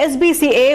SBCA,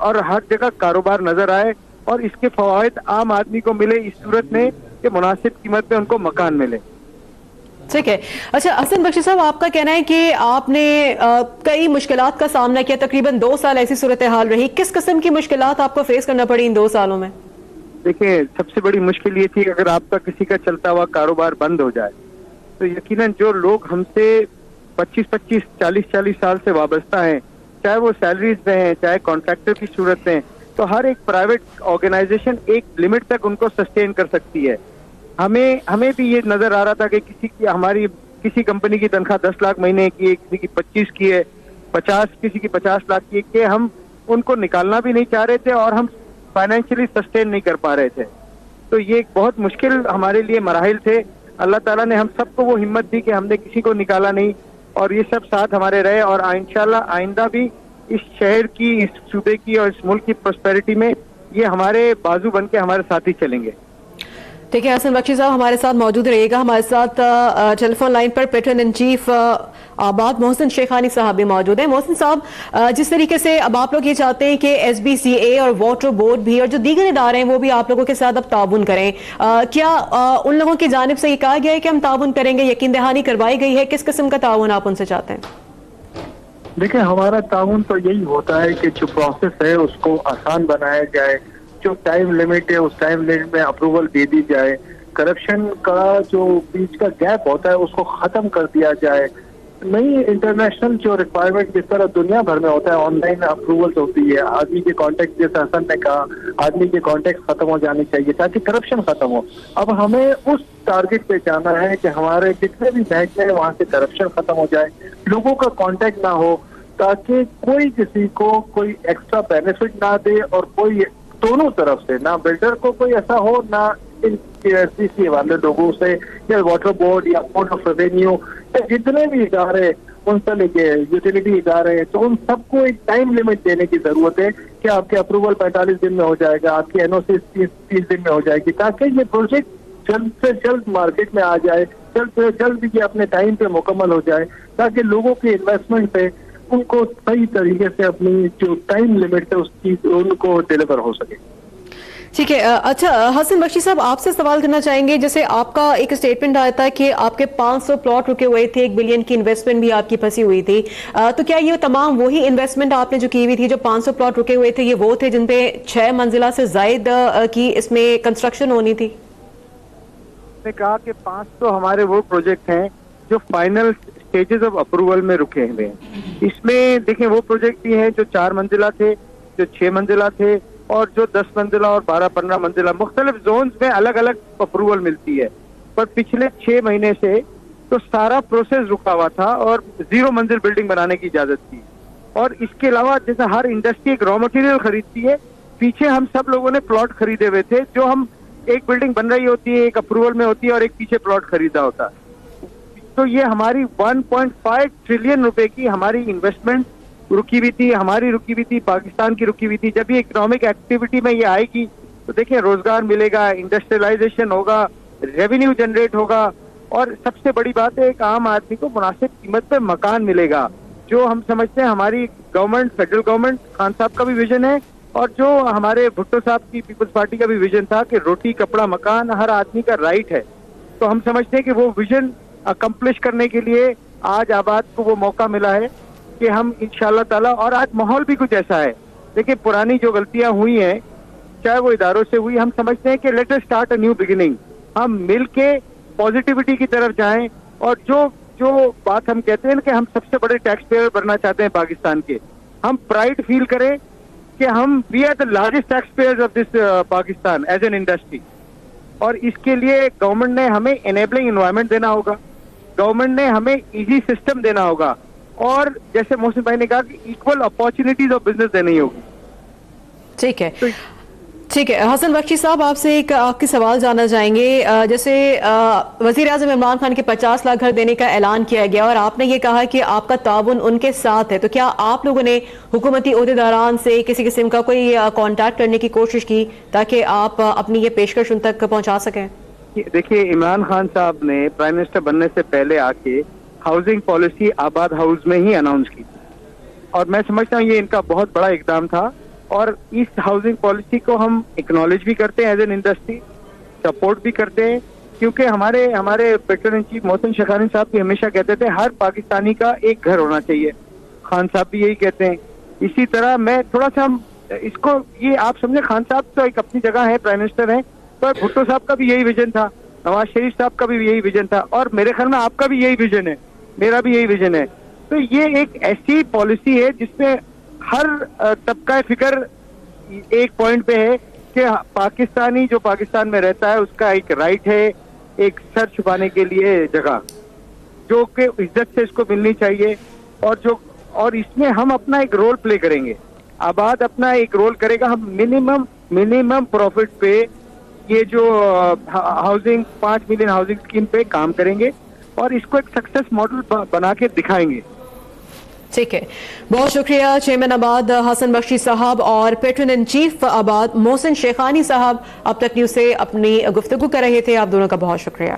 اور ہر جگہ کاروبار نظر آئے اور اس کے فوائد عام آدمی کو ملے اس صورت میں کہ مناسب قیمت پہ ان کو مکان ملے. ٹھیک ہے. اچھا حسن بخشی صاحب، آپ کا کہنا ہے کہ آپ نے کئی مشکلات کا سامنا کیا، تقریباً 2 سال ایسی صورتحال رہی، کس قسم کی مشکلات آپ کو فیس کرنا پڑی ان 2 سالوں میں؟ دیکھیں، سب سے بڑی مشکل یہ تھی کہ اگر آپ کا کسی کا چلتا ہوا کاروبار بند ہو جائے تو یقیناً جو لوگ ہم سے 25 40 سال سے وابستہ ہیں، چاہے وہ سیلریز میں ہیں چاہے کانٹریکٹر کی صورت میں، تو ہر ایک پرائیویٹ آرگنائزیشن ایک لمٹ تک ان کو سسٹین کر سکتی ہے. ہمیں بھی یہ نظر آ رہا تھا کہ ہماری کسی کمپنی کی تنخواہ 10 لاکھ مہینے کی ہے، کسی کی 25 کی ہے، 50 کسی کی 50 لاکھ کی ہے، کہ ہم ان کو نکالنا بھی نہیں چاہ رہے تھے اور ہم فائنینشلی سسٹین نہیں کر پا رہے تھے. تو یہ ایک بہت مشکل ہمارے لیے مراحل تھے. اللہ تعالیٰ نے ہم سب کو وہ ہمت دی کہ ہم نے کسی کو نکالا نہیں اور یہ سب ساتھ ہمارے رہے، اور انشاءاللہ آئندہ بھی اس شہر کی، اس صوبے کی اور اس ملک کی پراسپیرٹی میں یہ ہمارے بازو بن کے ہمارے ساتھ ہی چلیں گے. ٹھیک ہے، حسن بخشی صاحب ہمارے ساتھ موجود رہیے گا. ہمارے ساتھ ٹیلی فون لائن پر پیٹرن ان چیف آباد محسن شیخانی صاحب بھی موجود ہیں. محسن صاحب، جس طریقے سے اب آپ لوگ یہ چاہتے ہیں کہ SBCA اور واٹر بورڈ بھی اور جو دیگر ادارے ہیں وہ بھی آپ لوگوں کے ساتھ اب تعاون کریں، کیا ان لوگوں کی جانب سے یہ کہا گیا ہے کہ ہم تعاون کریں گے، یقین دہانی کروائی گئی ہے؟ کس قسم کا تعاون آپ ان سے چاہتے ہیں؟ دیکھیں، ہمارا تعاون تو یہی ہوتا ہے کہ جو پروسیس ہے اس کو آسان بنایا جائے، جو ٹائم لمٹ ہے اس ٹائم لمٹ میں اپروول دے دی جائے، کرپشن کا جو بیچ کا گیپ ہوتا ہے اس کو ختم کر دیا جائے. نئی انٹرنیشنل جو ریکوائرمنٹ جس طرح دنیا بھر میں ہوتا ہے، آن لائن اپروولس ہوتی ہے، آدمی کے کانٹیکٹ، جیسے حسن نے کہا، آدمی کے کانٹیکٹ ختم ہو جانے چاہیے تاکہ کرپشن ختم ہو. اب ہمیں اس ٹارگٹ پہ جانا ہے کہ ہمارے جتنے بھی محکمے ہیں وہاں سے کرپشن ختم ہو جائے، لوگوں کا کانٹیکٹ نہ ہو، تاکہ کوئی کسی کو کوئی ایکسٹرا بینیفٹ نہ دے، اور کوئی دونوں طرف سے، نہ بلڈر کو کوئی ایسا ہو، نہ ان SBCA والے لوگوں سے، یا واٹر بورڈ یا بورڈ آف ریونیو یا جتنے بھی ادارے منسلک ہے، یوٹیلیٹی ادارے ہیں، تو ان سب کو ایک ٹائم لمٹ دینے کی ضرورت ہے کہ آپ کے اپروول 45 دن میں ہو جائے گا، آپ کی NOC 30 دن میں ہو جائے گی، تاکہ یہ پروجیکٹ جلد سے جلد مارکیٹ میں آ جائے، جلد سے جلد یہ اپنے ٹائم پہ مکمل ہو جائے، تاکہ لوگوں کی انویسٹمنٹ پہ ان کو صحیح طریقے سے اپنی جو ٹائم لمٹ ہے اس کی ان کو ڈیلیور ہو سکے. ٹھیک ہے. اچھا حسن بخشی صاحب، آپ سے سوال کرنا چاہیں گے، جیسے آپ کا ایک اسٹیٹمنٹ آیا تھا کہ آپ کے 500 پلاٹ رکے ہوئے تھے، 1 بلین کی انویسٹمنٹ بھی آپ کی پھنسی ہوئی تھی، تو کیا یہ تمام وہی انویسٹمنٹ آپ نے جو کی ہوئی تھی، جو 500 پلاٹ رکے ہوئے تھے، یہ وہ تھے جن پہ 6 منزلہ سے زائد کی اس میں کنسٹرکشن ہونی تھی؟ میں نے کہا کہ 500 ہمارے وہ پروجیکٹ ہیں جو فائنل سٹیجز آف اپروول میں رکے ہوئے ہیں. اس میں دیکھیں وہ پروجیکٹ بھی ہیں جو 4 منزلہ تھے، جو 6 منزلہ تھے، اور جو 10 منزلہ اور 12-15 منزلہ، مختلف زونز میں الگ الگ اپروول ملتی ہے. پر پچھلے 6 مہینے سے تو سارا پروسیس رکا ہوا تھا اور 0 منزل بلڈنگ بنانے کی اجازت تھی. اور اس کے علاوہ جیسے ہر انڈسٹری ایک را مٹیریل خریدتی ہے، پیچھے ہم سب لوگوں نے پلاٹ خریدے ہوئے تھے، جو ہم ایک بلڈنگ بن رہی ہوتی ہے، ایک اپروول میں ہوتی ہے، اور ایک پیچھے پلاٹ خریدا ہوتا ہے. تو یہ ہماری 1.5 ٹریلین روپے کی ہماری انویسٹمنٹ رکی ہوئی تھی، ہماری رکی ہوئی تھی، پاکستان کی رکی ہوئی تھی. جب یہ اکنامک ایکٹیویٹی میں یہ آئے گی تو دیکھیں روزگار ملے گا، انڈسٹریلائزیشن ہوگا، ریونیو جنریٹ ہوگا، اور سب سے بڑی بات ہے ایک عام آدمی کو مناسب قیمت پہ مکان ملے گا. جو ہم سمجھتے ہیں ہماری گورنمنٹ، فیڈرل گورنمنٹ، خان صاحب کا بھی ویژن ہے، اور جو ہمارے بھٹو صاحب کی پیپلز پارٹی کا بھی ویژن تھا کہ روٹی کپڑا مکان ہر آدمی کا رائٹ ہے. تو ہم سمجھتے ہیں کہ وہ ویژن اکمپلش کرنے کے لیے آج آباد کو وہ موقع ملا ہے کہ ہم انشاءاللہ تعالیٰ، اور آج ماحول بھی کچھ ایسا ہے. دیکھیں پرانی جو غلطیاں ہوئی ہیں چاہے وہ اداروں سے ہوئی، ہم سمجھتے ہیں کہ let us start a new beginning, ہم مل کے پازیٹیوٹی کی طرف جائیں. اور جو بات ہم کہتے ہیں کہ ہم سب سے بڑے ٹیکس پیئر بننا چاہتے ہیں پاکستان کے، ہم پرائڈ فیل کریں کہ ہم we are the largest tax payer of this Pakistan as an industry. اور اس کے لیے گورنمنٹ نے ہمیں انیبلنگ انوائرمنٹ دینا ہوگا، گورنمنٹ نے ہمیں ایزی سسٹم دینا ہوگا، اور جیسے محسن بھائی نے کہا کہ ایکول اپارچونیٹیز آف بزنس دینی ہوگی. ٹھیک ہے. ٹھیک ہے حسن بخشی صاحب، آپ سے ایک آپ کی سوال جاننا چاہیں گے. جیسے وزیر اعظم عمران خان کے 50 لاکھ گھر دینے کا اعلان کیا گیا اور آپ نے یہ کہا کہ آپ کا تعاون ان کے ساتھ ہے، تو کیا آپ لوگوں نے حکومتی عہدیداران سے کسی قسم کا کوئی کانٹیکٹ کرنے کی کوشش کی تاکہ آپ اپنی یہ پیشکش ان تک پہنچا سکیں؟ دیکھیے عمران خان صاحب نے پرائم منسٹر بننے سے پہلے آ کے ہاؤسنگ پالیسی آباد ہاؤس میں ہی اناؤنس کی، اور میں سمجھتا ہوں یہ ان کا بہت بڑا اقدام تھا اور اس ہاؤسنگ پالیسی کو ہم اکنالج بھی کرتے ہیں ایز این انڈسٹری, سپورٹ بھی کرتے ہیں, کیونکہ ہمارے پیٹرن ان چیف محسن شیخانی صاحب بھی ہمیشہ کہتے تھے ہر پاکستانی کا ایک گھر ہونا چاہیے. خان صاحب بھی یہی کہتے ہیں. اسی طرح میں تھوڑا سا اس کو یہ آپ سمجھیں, خان صاحب تو ایک اپنی جگہ ہے, پرائم منسٹر ہیں, تو بھٹو صاحب کا بھی یہی ویژن تھا, نواز شریف صاحب کا بھی یہی ویژن تھا, اور میرے خیال میں آپ کا بھی یہی ویژن ہے, میرا بھی یہی ویژن ہے. تو یہ ایک ایسی پالیسی ہے جس میں ہر طبقہ فکر ایک پوائنٹ پہ ہے کہ پاکستانی جو پاکستان میں رہتا ہے اس کا ایک رائٹ ہے ایک سر چھپانے کے لیے جگہ, جو کہ عزت سے اس کو ملنی چاہیے, اور اس میں ہم اپنا ایک رول پلے کریں گے. آباد اپنا ایک رول کرے گا, ہم منیمم پروفٹ پہ یہ جو ہاؤسنگ 5 ملین ہاؤسنگ اسکیم پہ کام کریں گے اور اس کو ایک سکسیس ماڈل بنا کے دکھائیں گے. ٹھیک ہے, بہت شکریہ چیئرمین آباد حسن بخشی صاحب اور پیٹرن ان چیف آباد محسن شیخانی صاحب اب تک نیوز سے اپنی گفتگو کر رہے تھے. آپ دونوں کا بہت شکریہ.